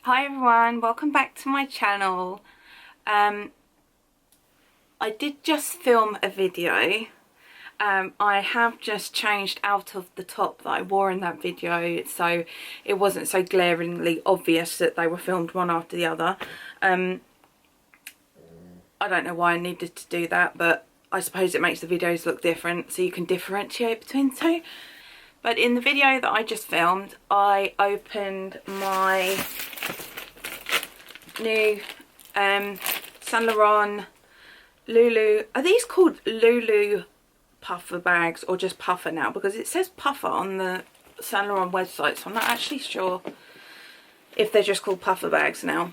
Hi everyone, welcome back to my channel. I did just film a video. I have just changed out of the top that I wore in that video, so it wasn't so glaringly obvious that they were filmed one after the other. I don't know why I needed to do that, but I suppose it makes the videos look different so you can differentiate between the two. But in the video that I just filmed, I opened my new Saint Laurent Loulou. Are these called Loulou Puffer bags or just Puffer now? Because it says Puffer on the Saint Laurent website, so I'm not actually sure if they're just called Puffer bags now.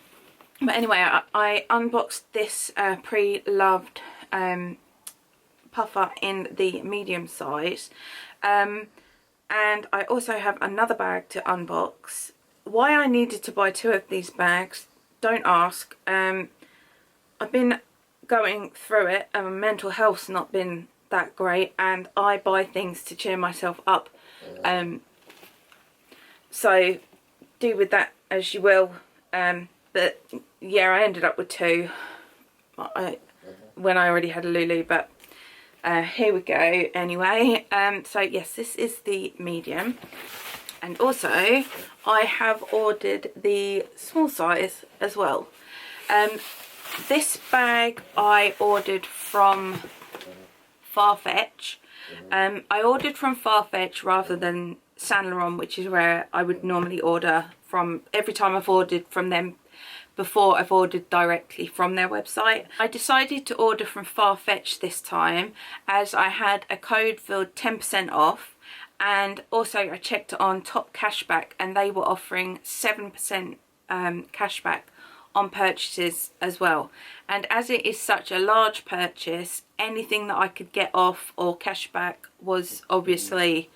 But anyway, I unboxed this pre-loved Puffer in the medium size. And I also have another bag to unbox. Why I needed to buy two of these bags, don't ask. I've been going through it and my mental health's not been that great, and I buy things to cheer myself up. So do with that as you will. But yeah, I ended up with two when I already had a Loulou, but here we go anyway. So yes, this is the medium, and also I have ordered the small size as well. This bag I ordered from Farfetch. I ordered from Farfetch rather than Saint Laurent, which is where I would normally order from. Every time I've ordered from them before, I've ordered directly from their website. I decided to order from Farfetch this time as I had a code for 10% off, and also I checked it on Top Cashback and they were offering 7% cashback on purchases as well. And as it is such a large purchase, anything that I could get off or cashback was obviously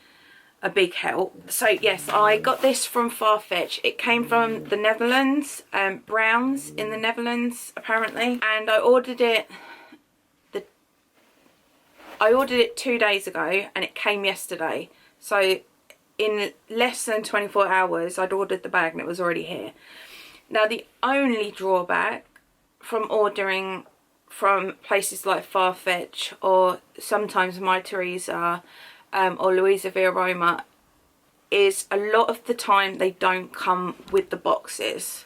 a big help. So yes, I got this from Farfetch. It came from the Netherlands, Browns in the Netherlands apparently, and I ordered it 2 days ago and it came yesterday. So in less than 24 hours I'd ordered the bag and it was already here. Now the only drawback from ordering from places like Farfetch or sometimes My Teresa or Louisa Via Roma is a lot of the time they don't come with the boxes.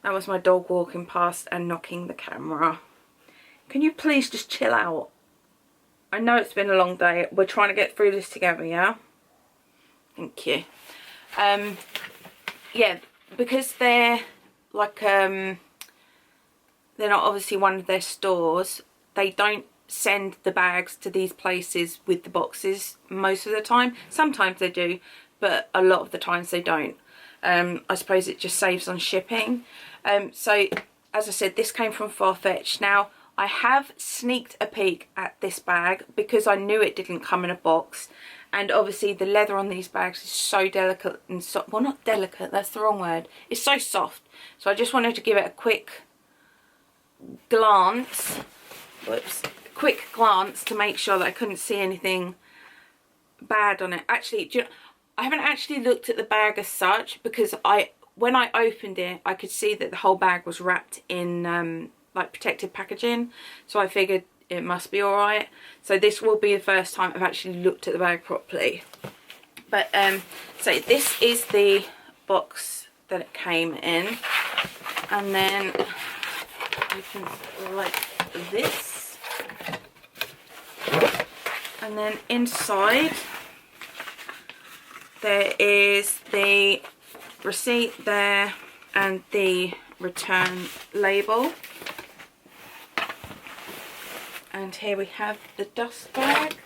That was my dog walking past and knocking the camera. Can you please just chill out? I know it's been a long day. We're trying to get through this together, yeah? Thank you. Yeah, because they're like they're not obviously one of their stores, they don't send the bags to these places with the boxes most of the time. Sometimes they do, but a lot of the times they don't. I suppose it just saves on shipping. So as I said, this came from Farfetch. Now I have sneaked a peek at this bag because I knew it didn't come in a box, and obviously the leather on these bags is so delicate and well, not delicate, that's the wrong word, it's so soft. So I just wanted to give it a quick glance, to make sure that I couldn't see anything bad on it. Actually, do you know, I haven't actually looked at the bag as such, because when I opened it I could see that the whole bag was wrapped in like protective packaging, so I figured it must be alright. So this will be the first time I've actually looked at the bag properly. But so this is the box that it came in, and then opens like this, and then inside there is the receipt there and the return label. And here we have the dust bag.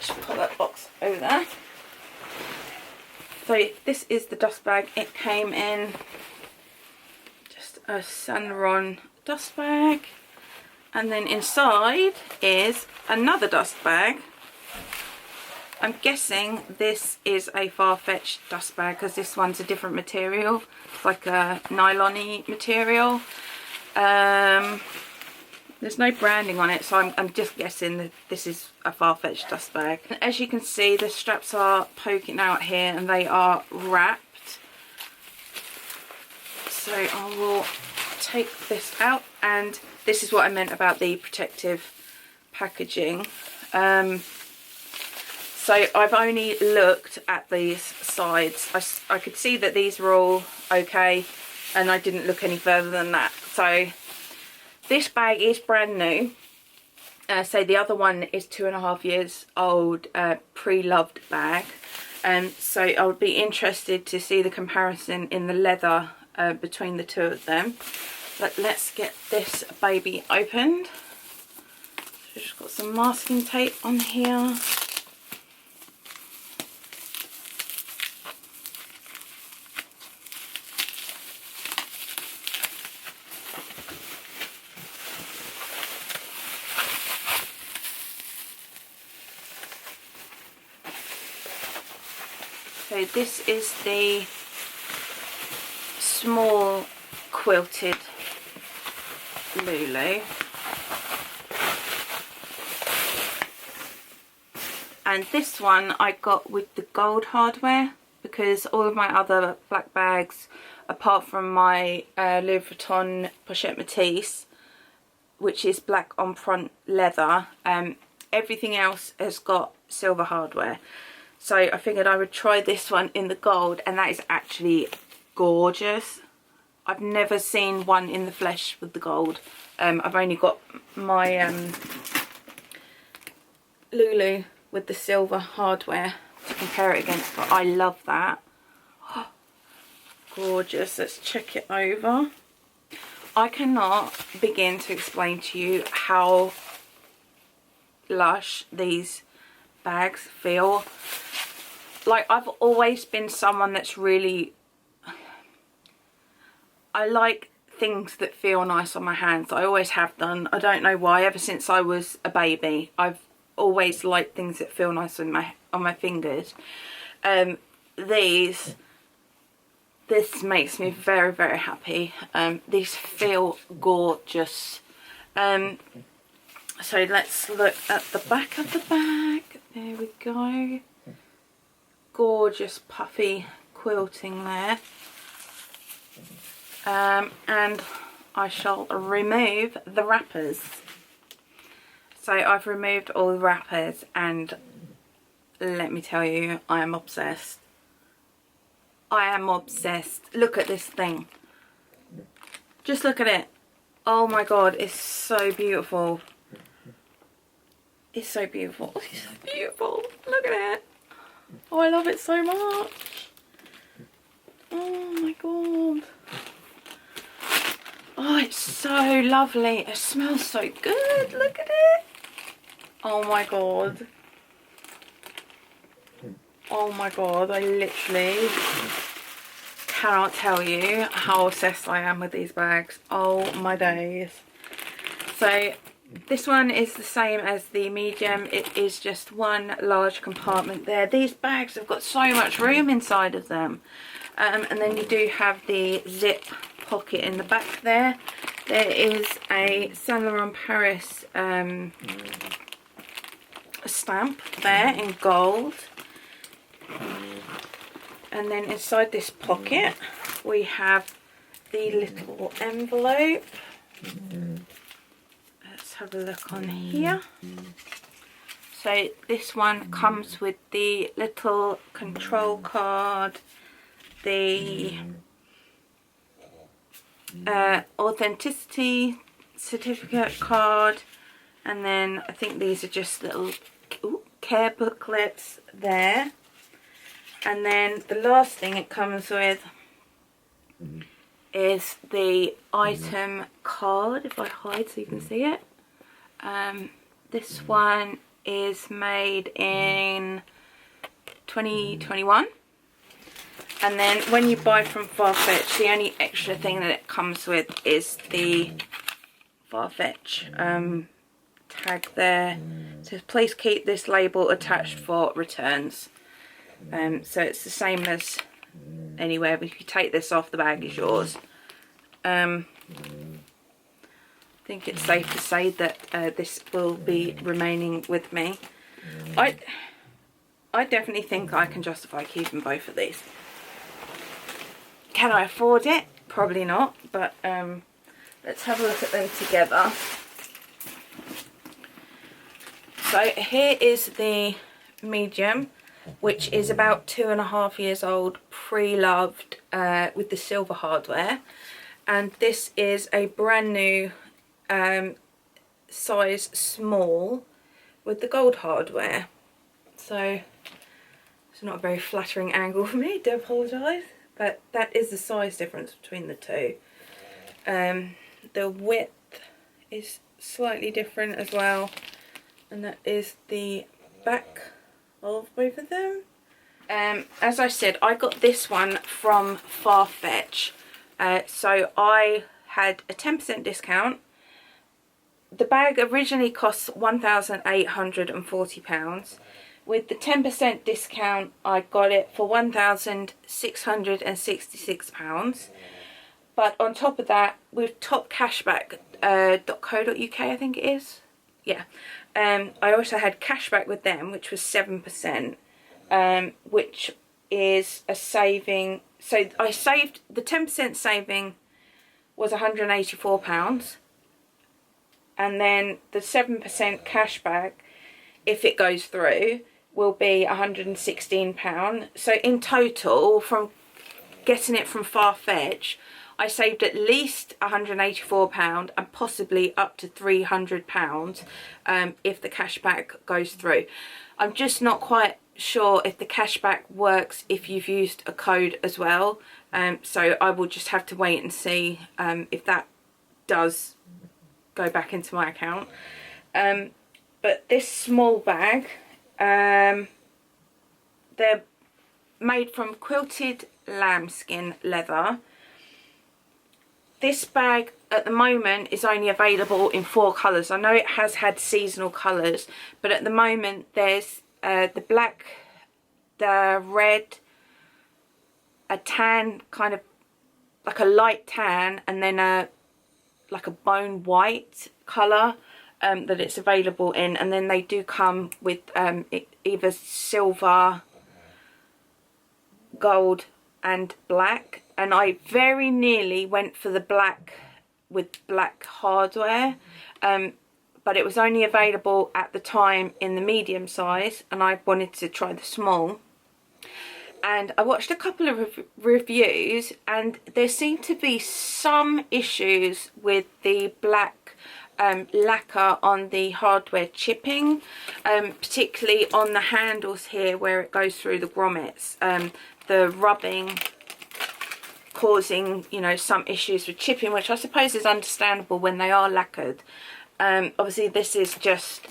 Just put that box over there. So this is the dust bag. It came in just a Saint Laurent dust bag, and then inside is another dust bag. I'm guessing this is a Farfetch dust bag because this one's a different material. It's like a nylon-y material. There's no branding on it, so I'm just guessing that this is a Farfetch dust bag. And as you can see, the straps are poking out here and they are wrapped. So I will take this out, and this is what I meant about the protective packaging. So I've only looked at these sides. I could see that these are all okay, and I didn't look any further than that. So this bag is brand new. So the other one is 2.5 years old, pre-loved bag. So I would be interested to see the comparison in the leather between the two of them. But let's get this baby opened. So just got some masking tape on here. So this is the small quilted Loulou, and this one I got with the gold hardware, because all of my other black bags, apart from my Louis Vuitton Pochette Matisse, which is black on front leather, everything else has got silver hardware. So I figured I would try this one in the gold, and that is actually gorgeous. I've never seen one in the flesh with the gold. I've only got my Loulou with the silver hardware to compare it against, but I love that. Oh, gorgeous. Let's check it over. I cannot begin to explain to you how lush these bags feel. Like, I've always been someone that's really, I like things that feel nice on my hands. I always have done. I don't know why. Ever since I was a baby, I've always liked things that feel nice on my fingers. This makes me very, very happy. These feel gorgeous. So let's look at the back of the bag. There we go. Gorgeous puffy quilting there. And I shall remove the wrappers. So I've removed all the wrappers, and let me tell you, I am obsessed. I am obsessed. Look at this thing. Just look at it. Oh my god, it's so beautiful. It's so beautiful. It's so beautiful. Look at it. Oh, I love it so much. Oh my god. Oh, it's so lovely. It smells so good. Look at it. Oh my god. Oh my god. I literally cannot tell you how obsessed I am with these bags. Oh my days. So this one is the same as the medium. It is just one large compartment there. These bags have got so much room inside of them. And then you do have the zip pocket in the back there. There is a Saint Laurent Paris stamp there in gold. And then inside this pocket we have the little envelope. Let's have a look on here. So this one comes with the little control card, the authenticity certificate card, and then I think these are just little care booklets there. And then the last thing it comes with is the item card, if I hide so you can see it. This one is made in 2021. And then when you buy from Farfetch, the only extra thing that it comes with is the Farfetch tag there. It says, please keep this label attached for returns. So it's the same as anywhere, but if you take this off, the bag is yours. I think it's safe to say that this will be remaining with me. I definitely think I can justify keeping both of these. Can I afford it? Probably not, but let's have a look at them together. So here is the medium, which is about 2.5 years old, pre-loved, with the silver hardware. And this is a brand new size small with the gold hardware. So it's not a very flattering angle for me, do apologise, but that is the size difference between the two. The width is slightly different as well, and that is the back of both of them. As I said, I got this one from Farfetch, so I had a 10% discount. The bag originally cost £1,840. With the 10% discount, I got it for £1,666. But on top of that, with top cashback.co.uk, I think it is. Yeah. I also had cashback with them, which was 7%, which is a saving. So I saved, the 10% saving was £184. And then the 7% cashback, if it goes through, will be £116. So in total, from getting it from Farfetch, I saved at least £184 and possibly up to £300 if the cashback goes through. I'm just not quite sure if the cashback works if you've used a code as well. So I will just have to wait and see if that does go back into my account. But this small bag, they're made from quilted lambskin leather. This bag at the moment is only available in 4 colours. I know it has had seasonal colours, but at the moment there's the black, the red, a tan, kind of like a light tan, and then like a bone white colour that it's available in. And then they do come with either silver, gold and black. And I very nearly went for the black with black hardware, but it was only available at the time in the medium size, and I wanted to try the small. And I watched a couple of reviews, and there seemed to be some issues with the black lacquer on the hardware chipping, particularly on the handles here where it goes through the grommets. The rubbing causing, you know, some issues with chipping, which I suppose is understandable when they are lacquered. Obviously this is just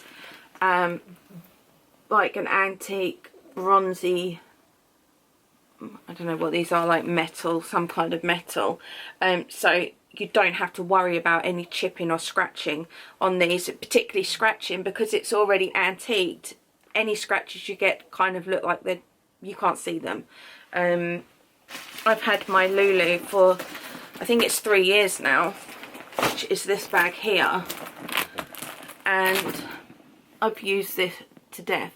like an antique bronzy, I don't know what these are, like metal, some kind of metal, so you don't have to worry about any chipping or scratching on these, particularly scratching because it's already antiqued. Any scratches you get kind of look like you can't see them. I've had my Loulou for, I think it's 3 years now, which is this bag here, and I've used this to death,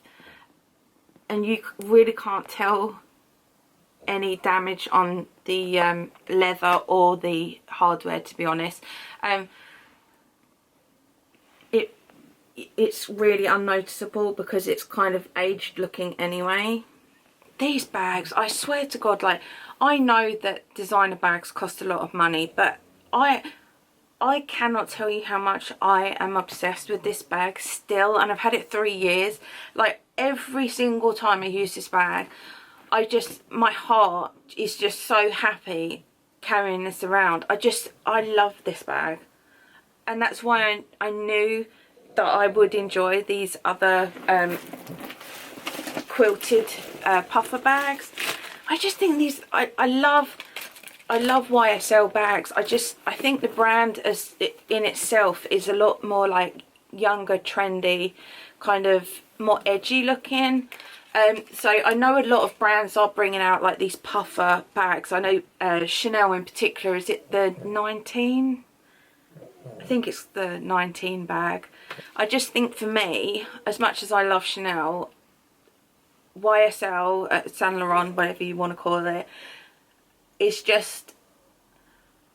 and you really can't tell any damage on the leather or the hardware, to be honest. It's really unnoticeable because it's kind of aged looking anyway. These bags, I swear to God, like, I know that designer bags cost a lot of money, but I cannot tell you how much I am obsessed with this bag still, and I've had it 3 years. Like, every single time I use this bag, my heart is just so happy carrying this around. I love this bag, and that's why I knew that I would enjoy these other quilted puffer bags. I just think these, I love YSL bags. I think the brand in itself is a lot more like younger, trendy, kind of more edgy looking. So I know a lot of brands are bringing out like these puffer bags. I know Chanel in particular, is it the 19? I think it's the 19 bag. I just think for me, as much as I love Chanel, YSL, Saint Laurent, whatever you want to call it, is just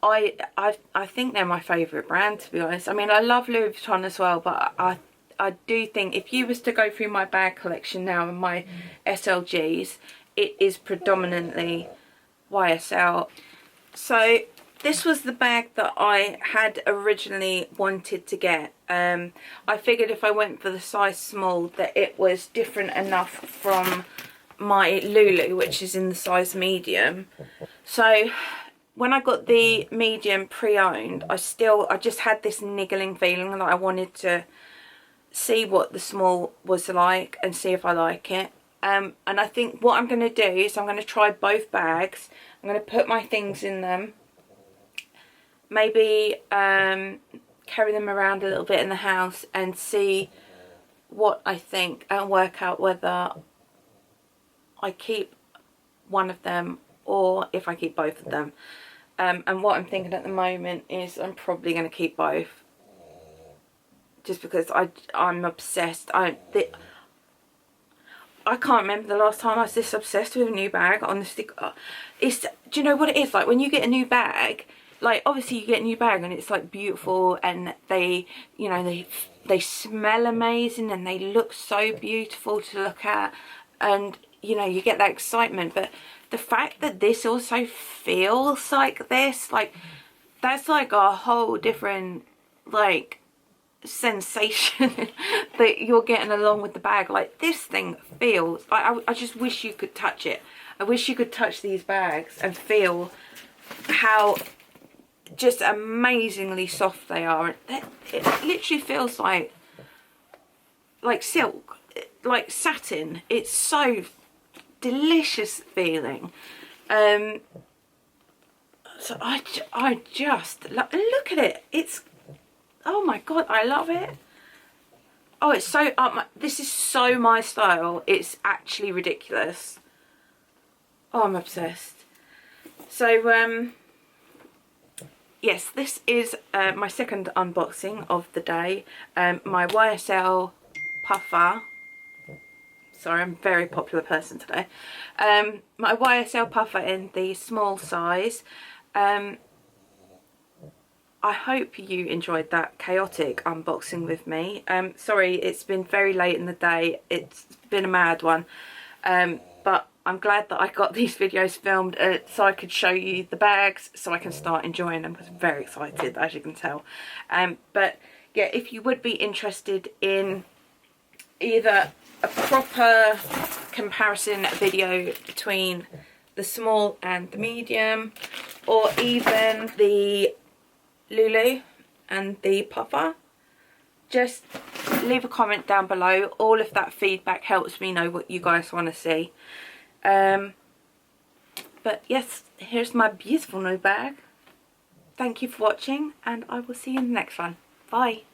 I think they're my favourite brand, to be honest. I mean, I love Louis Vuitton as well, but I do think if you was to go through my bag collection now and my SLGs, it is predominantly YSL. So this was the bag that I had originally wanted to get. I figured if I went for the size small that it was different enough from my Loulou, which is in the size medium. So when I got the medium pre-owned, I just had this niggling feeling that I wanted to see what the small was like and see if I like it. And I think what I'm going to do is I'm going to try both bags. I'm going to put my things in them, maybe carry them around a little bit in the house and see what I think, and work out whether I keep one of them or if I keep both of them. And what I'm thinking at the moment is I'm probably going to keep both, just because I'm obsessed. I can't remember the last time I was this obsessed with a new bag, honestly. Do you know what it is like when you get a new bag? Like, obviously you get a new bag and it's like beautiful, and they, you know, they smell amazing and they look so beautiful to look at, and you know, you get that excitement. But the fact that this also feels like this, like, that's like a whole different like sensation that you're getting along with the bag. Like, this thing feels, I just wish you could touch it. I wish you could touch these bags and feel how just amazingly soft they are. It literally feels like silk, like satin. It's so delicious feeling. So I just look at it. It's, oh my god, I love it. Oh, it's so this is so my style. It's actually ridiculous. Oh, I'm obsessed. So yes, this is my second unboxing of the day. My YSL Puffer. Sorry, I'm a very popular person today. My YSL Puffer in the small size. I hope you enjoyed that chaotic unboxing with me. Sorry, it's been very late in the day. It's been a mad one. But I'm glad that I got these videos filmed so I could show you the bags, so I can start enjoying them, because I'm very excited, as you can tell. But yeah, if you would be interested in either a proper comparison video between the small and the medium, or even the Loulou and the Puffer, just leave a comment down below. All of that feedback helps me know what you guys want to see. But yes, here's my beautiful new bag. Thank you for watching, and I will see you in the next one. Bye.